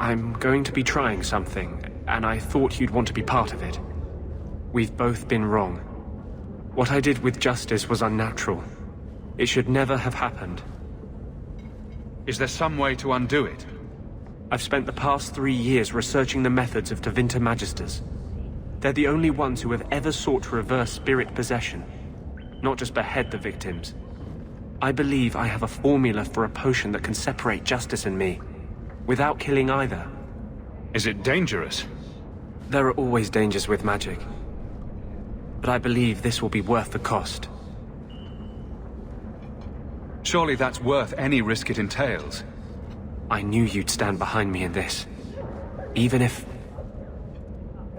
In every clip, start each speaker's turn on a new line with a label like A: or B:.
A: I'm going to be trying something, and I thought you'd want to be part of it. We've both been wrong. What I did with Justice was unnatural. It should never have happened.
B: Is there some way to undo it?
A: I've spent the past 3 years researching the methods of Tevinter Magisters. They're the only ones who have ever sought to reverse spirit possession, not just behead the victims. I believe I have a formula for a potion that can separate Justice and me, without killing either.
B: Is it dangerous?
A: There are always dangers with magic. But I believe this will be worth the cost.
B: Surely that's worth any risk it entails.
A: I knew you'd stand behind me in this. Even if...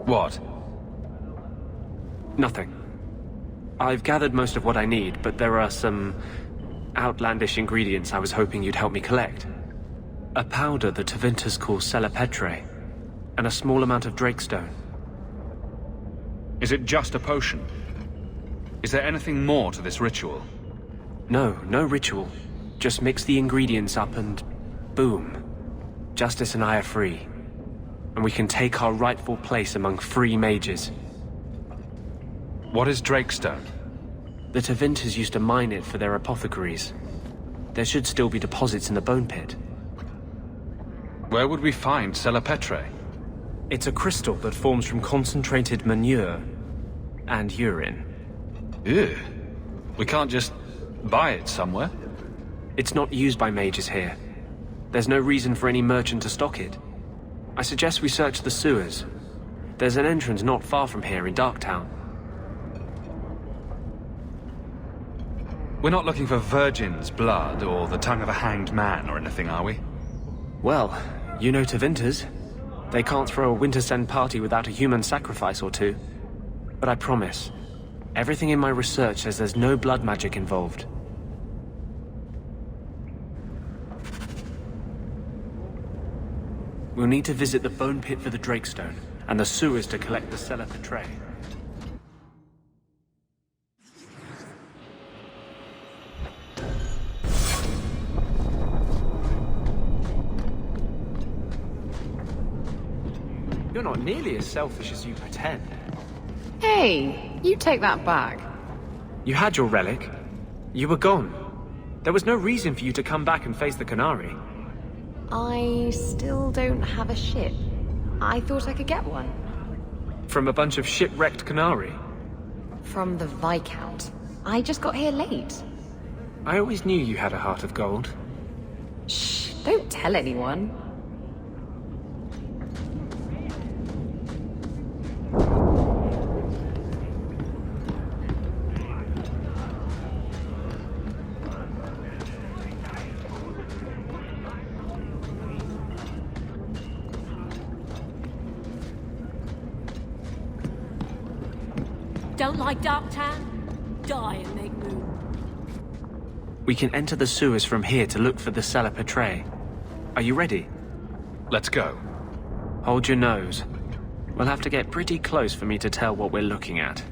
B: What?
A: Nothing. I've gathered most of what I need, but there are some outlandish ingredients I was hoping you'd help me collect. A powder the Tevinters call Celepetre, and a small amount of Drakestone.
B: Is it just a potion? Is there anything more to this ritual?
A: No ritual. Just mix the ingredients up and... boom. Justice and I are free. And we can take our rightful place among free mages.
B: What is Drakestone?
A: The Tevinters used to mine it for their apothecaries. There should still be deposits in the bone pit.
B: Where would we find Celepetre?
A: It's a crystal that forms from concentrated manure and urine.
B: Ew. We can't just buy it somewhere?
A: It's not used by mages here. There's no reason for any merchant to stock it. I suggest we search the sewers. There's an entrance not far from here in Darktown.
B: We're not looking for virgin's blood or the tongue of a hanged man or anything, are we?
A: Well, you know Tevinters. They can't throw a Wintersend party without a human sacrifice or two. But I promise, everything in my research says there's no blood magic involved. We'll need to visit the bone pit for the Drakestone, and the sewers to collect the Celepetre. You're not nearly as selfish as you pretend.
C: Hey, you take that back.
A: You had your relic. You were gone. There was no reason for you to come back and face the Canary.
C: I still don't have a ship. I thought I could get one.
A: From a bunch of shipwrecked Canary?
C: From the Viscount. I just got here late.
A: I always knew you had a heart of gold.
C: Shh, don't tell anyone.
D: Don't like Darktown? Die and make moon.
A: We can enter the sewers from here to look for the Celepetre. Are you ready?
B: Let's go.
A: Hold your nose. We'll have to get pretty close for me to tell what we're looking at.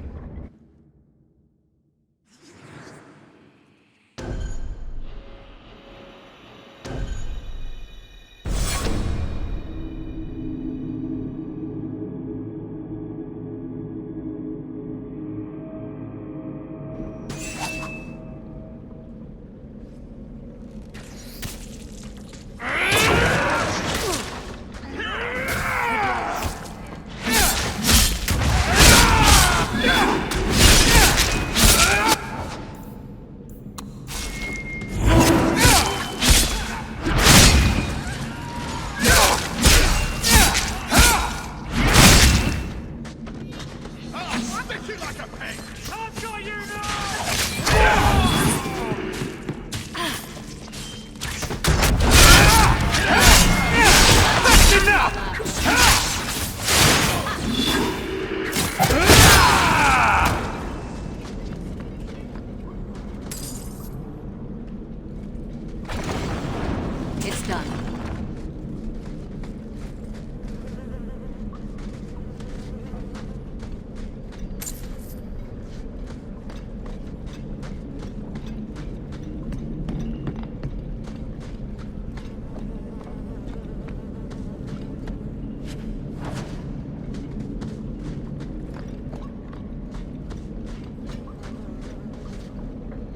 D: It's done.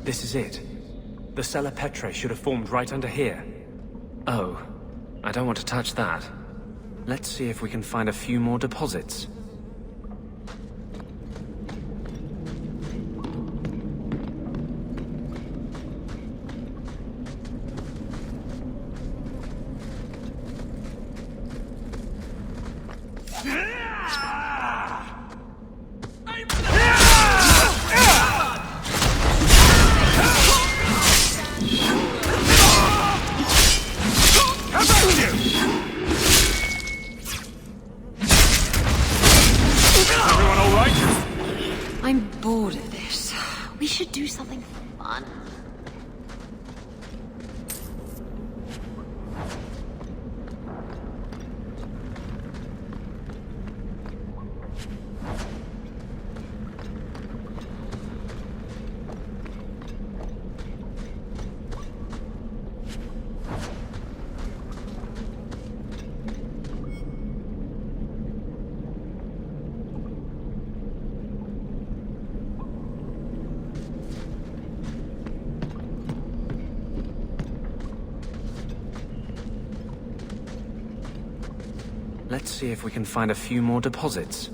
A: This is it. The Cella Petrae should have formed right under here. Oh, I don't want to touch that. Let's see if we can find a few more deposits.
C: I'm bored of this. We should do something fun.
A: Let's see if we can find a few more deposits.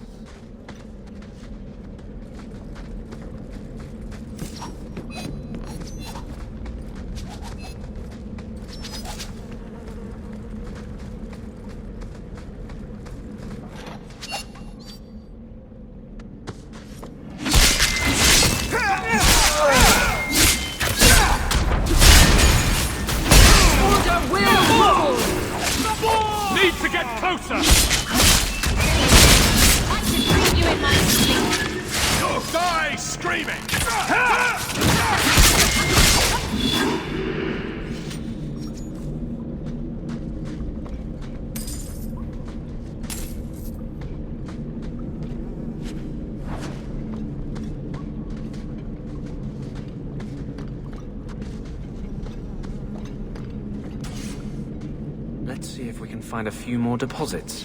B: Need to get closer!
D: I can bring you in my sleep.
B: Die screaming!
A: Let's see if we can find a few more deposits.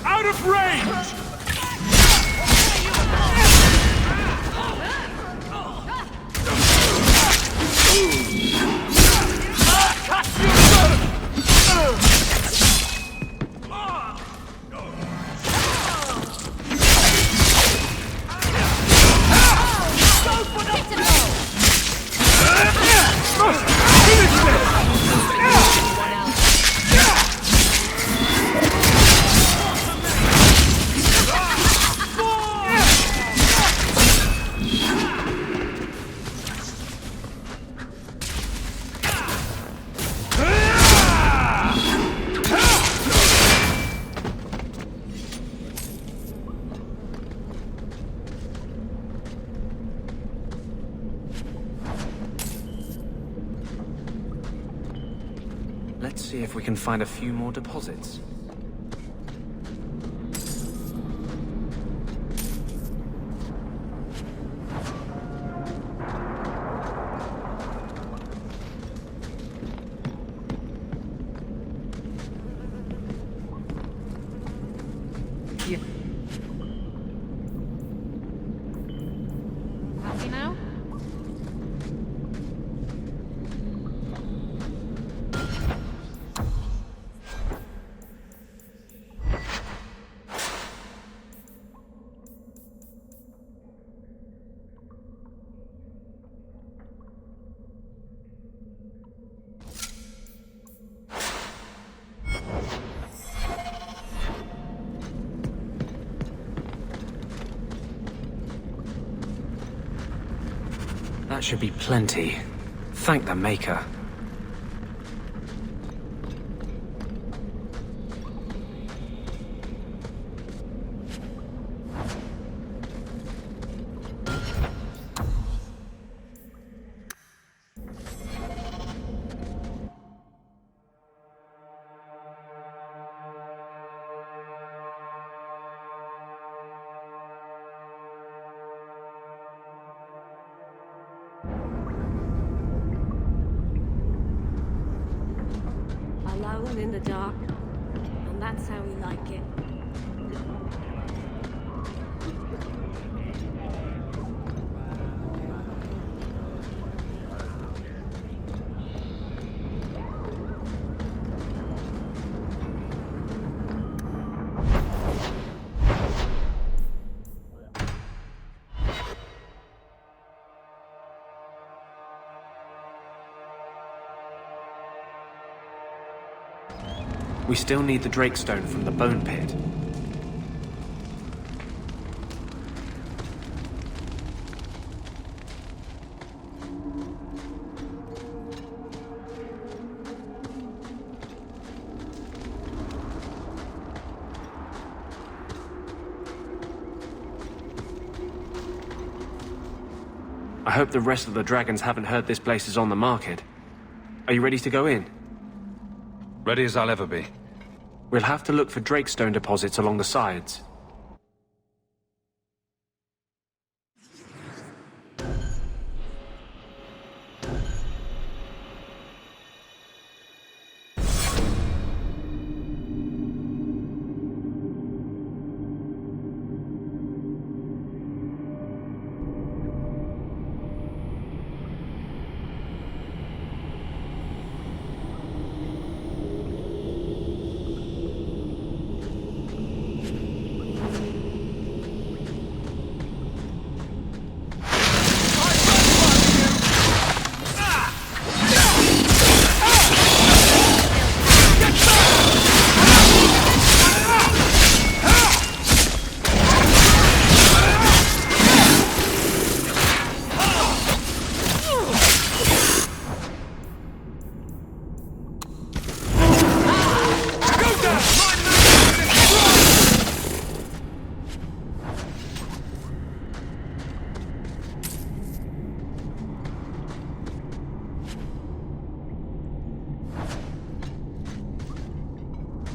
B: Out of range!
A: Let's see if we can find a few more deposits.
C: Happy now?
A: That should be plenty. Thank the Maker.
E: alone in the dark. And that's how we like it.
A: We still need the Drakestone from the Bone Pit. I hope the rest of the dragons haven't heard this place is on the market. Are you ready to go in?
B: Ready as I'll ever be.
A: We'll have to look for Drakestone deposits along the sides.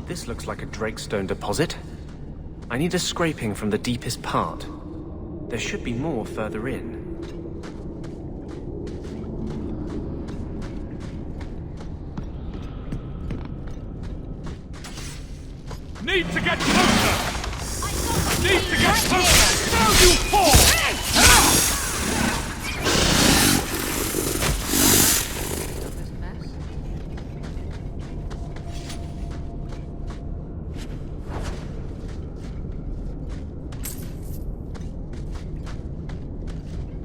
A: This looks like a Drakestone deposit. I need a scraping from the deepest part. There should be more further in.
F: Need to get closer! Need to get closer! Now you fall!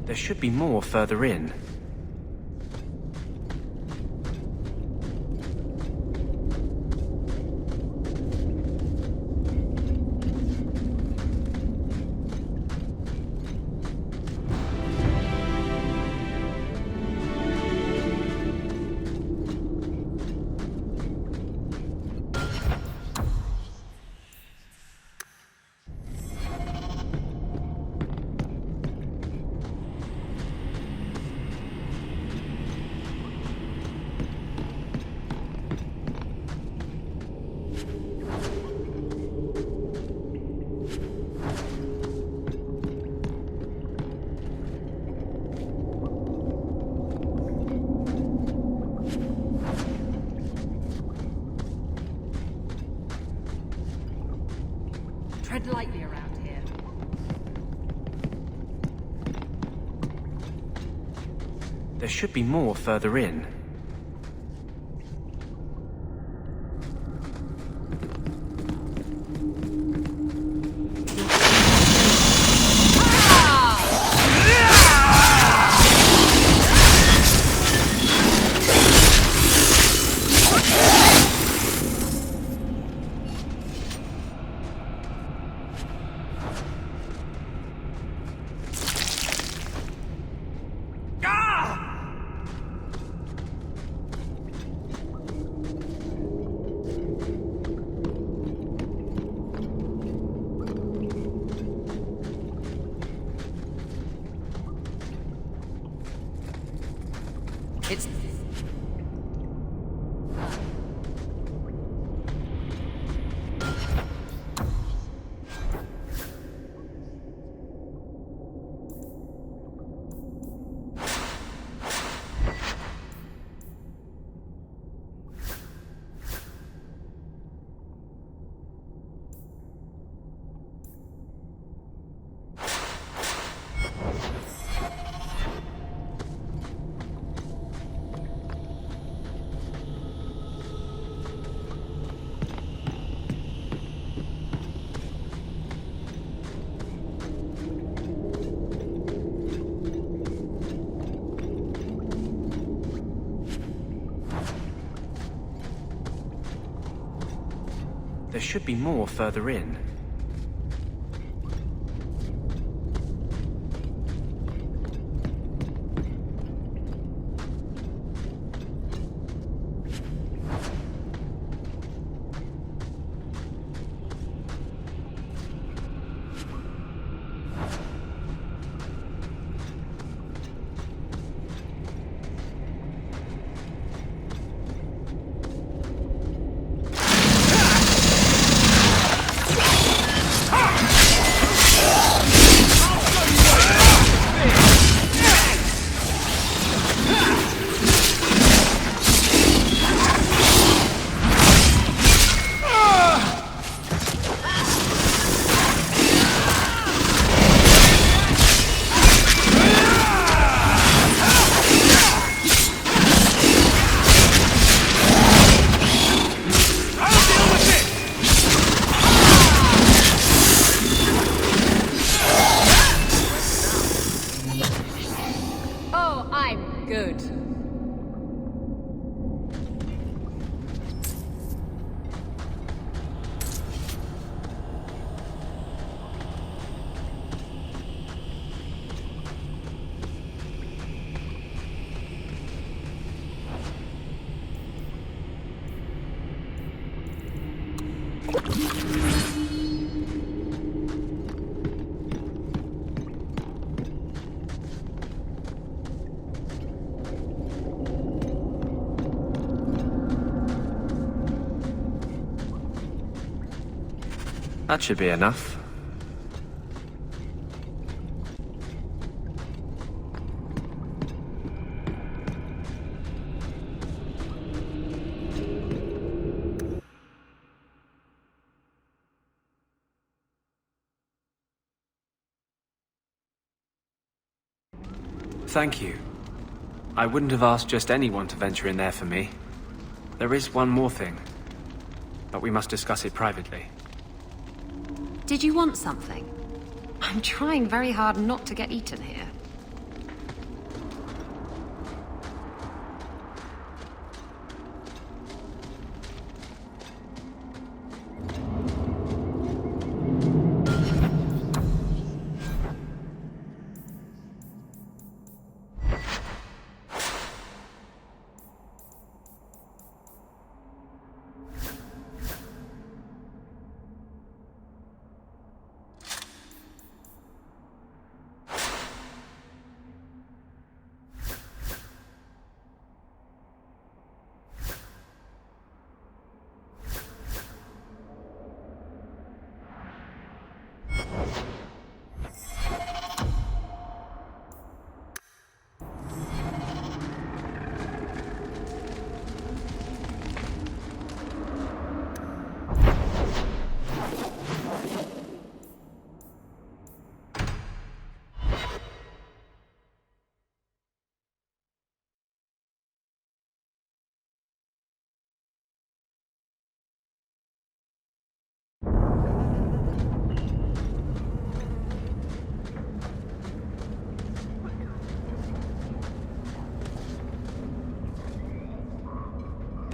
A: There should be more further in.
D: Tread lightly around here.
A: There should be more further in.
D: It's...
A: should be more further in.
C: Oh, I'm good.
A: That should be enough. Thank you. I wouldn't have asked just anyone to venture in there for me. There is one more thing, but we must discuss it privately.
C: Did you want something? I'm trying very hard not to get eaten here.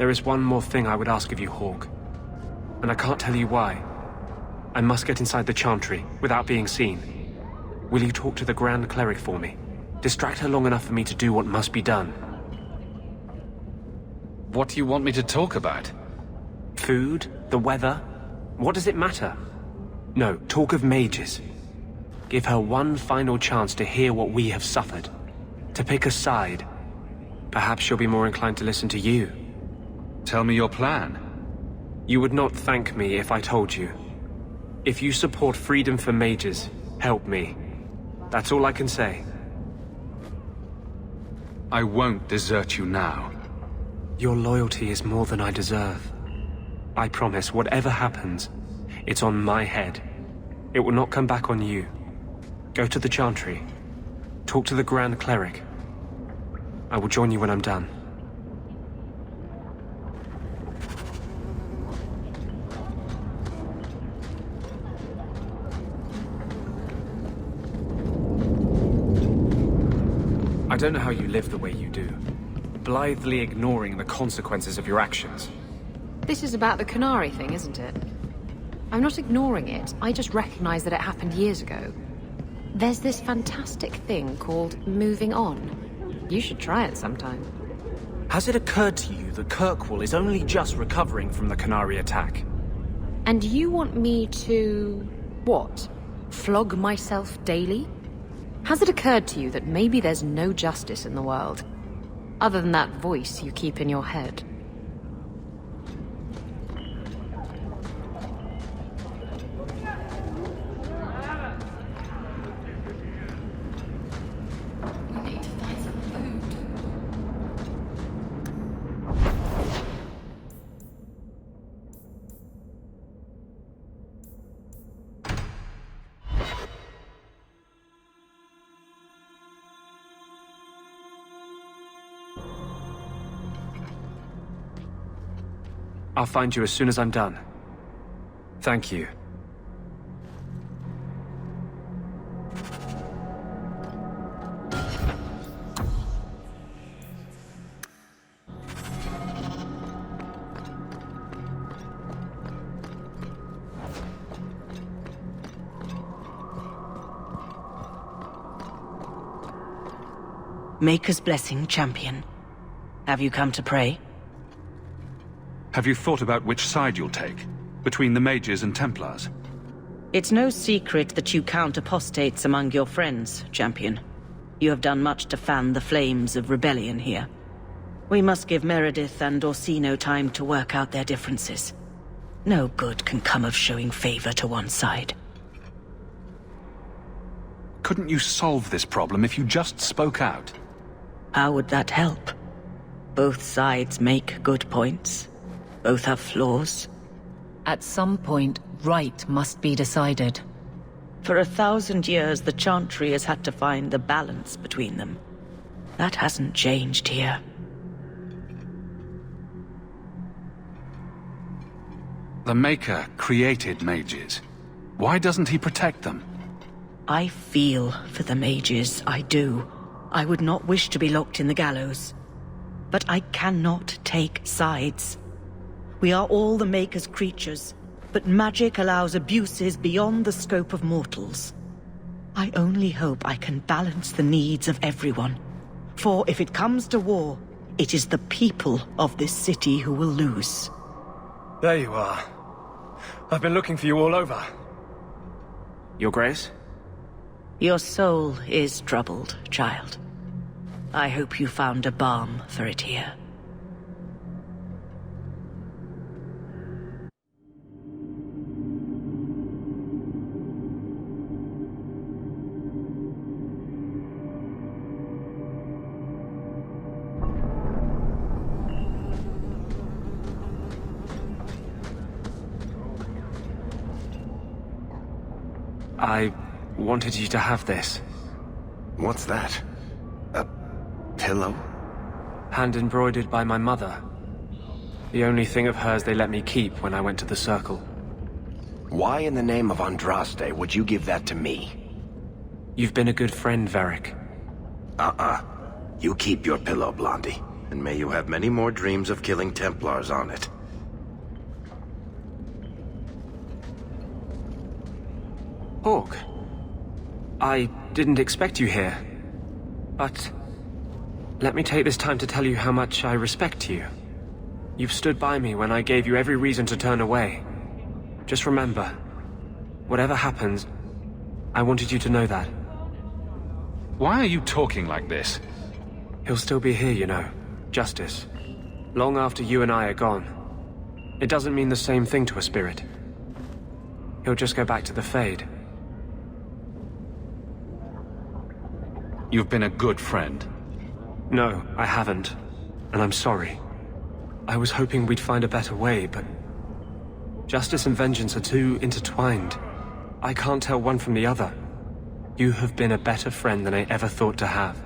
A: There is one more thing I would ask of you, Hawke. And I can't tell you why. I must get inside the Chantry without being seen. Will you talk to the Grand Cleric for me? Distract her long enough for me to do what must be done.
B: What do you want me to talk about?
A: Food? The weather? What does it matter? No, talk of mages. Give her one final chance to hear what we have suffered. To pick a side. Perhaps she'll be more inclined to listen to you.
B: Tell me your plan.
A: You would not thank me if I told you. If you support freedom for mages, help me. That's all I can say.
B: I won't desert you now.
A: Your loyalty is more than I deserve. I promise, whatever happens, it's on my head. It will not come back on you. Go to the Chantry. Talk to the Grand Cleric. I will join you when I'm done. I don't know how you live the way you do, blithely ignoring the consequences of your actions.
C: This is about the Canary thing, isn't it? I'm not ignoring it. I just recognize that it happened years ago. There's this fantastic thing called moving on. You should try it sometime.
G: Has it occurred to you that Kirkwall is only just recovering from the Canary attack?
C: And you want me to... what? Flog myself daily? Has it occurred to you that maybe there's no justice in the world? Other than that voice you keep in your head?
A: I'll find you as soon as I'm done. Thank you.
H: Maker's blessing, champion. Have you come to pray?
B: Have you thought about which side you'll take? Between the mages and Templars?
H: It's no secret that you count apostates among your friends, champion. You have done much to fan the flames of rebellion here. We must give Meredith and Orsino time to work out their differences. No good can come of showing favor to one side.
B: Couldn't you solve this problem if you just spoke out?
H: How would that help? Both sides make good points. Both have flaws.
I: At some point, right must be decided.
H: For 1,000 years, the Chantry has had to find the balance between them. That hasn't changed here.
B: The Maker created mages. Why doesn't he protect them?
H: I feel for the mages, I do. I would not wish to be locked in the gallows. But I cannot take sides. We are all the Maker's creatures, but magic allows abuses beyond the scope of mortals. I only hope I can balance the needs of everyone. For if it comes to war, it is the people of this city who will lose.
G: There you are. I've been looking for you all over.
A: Your Grace?
H: Your soul is troubled, child. I hope you found a balm for it here.
A: I wanted you to have this.
J: What's that? A pillow?
A: Hand-embroidered by my mother. The only thing of hers they let me keep when I went to the Circle.
J: Why in the name of Andraste would you give that to me?
A: You've been a good friend, Varric.
J: You keep your pillow, Blondie. And may you have many more dreams of killing Templars on it.
A: Hawke, I didn't expect you here, but let me take this time to tell you how much I respect you. You've stood by me when I gave you every reason to turn away. Just remember, whatever happens, I wanted you to know that.
B: Why are you talking like this?
A: He'll still be here, you know. Justice. Long after you and I are gone. It doesn't mean the same thing to a spirit. He'll just go back to the Fade.
B: You've been a good friend.
A: No, I haven't. And I'm sorry. I was hoping we'd find a better way, but... justice and vengeance are too intertwined. I can't tell one from the other. You have been a better friend than I ever thought to have.